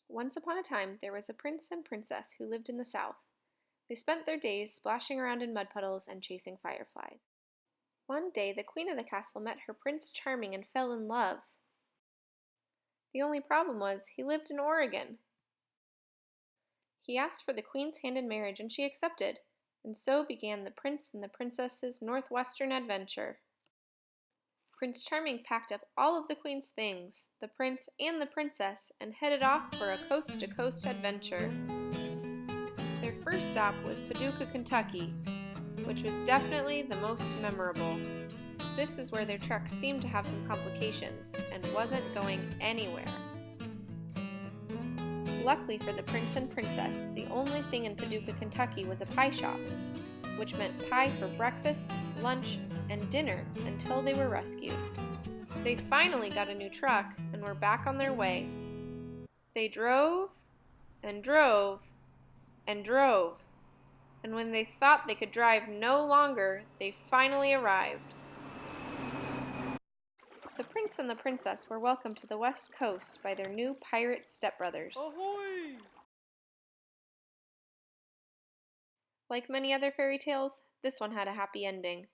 Once upon a time, there was a prince and princess who lived in the south. They spent their days splashing around in mud puddles and chasing fireflies. One day, the queen of the castle met her Prince Charming and fell in love. The only problem was, he lived in Oregon. He asked for the queen's hand in marriage, and she accepted, and so began the prince and the princess's Northwestern adventure. Prince Charming packed up all of the queen's things, the prince and the princess, and headed off for a coast-to-coast adventure. Their first stop was Paducah, Kentucky, which was definitely the most memorable. This is where their truck seemed to have some complications and wasn't going anywhere. Luckily for the prince and princess, the only thing in Paducah, Kentucky was a pie shop, which meant pie for breakfast, lunch, and dinner until they were rescued. They finally got a new truck and were back on their way. They drove and drove and drove, and when they thought they could drive no longer, they finally arrived. The prince and the princess were welcomed to the West Coast by their new pirate stepbrothers. Ahoy! Like many other fairy tales, this one had a happy ending.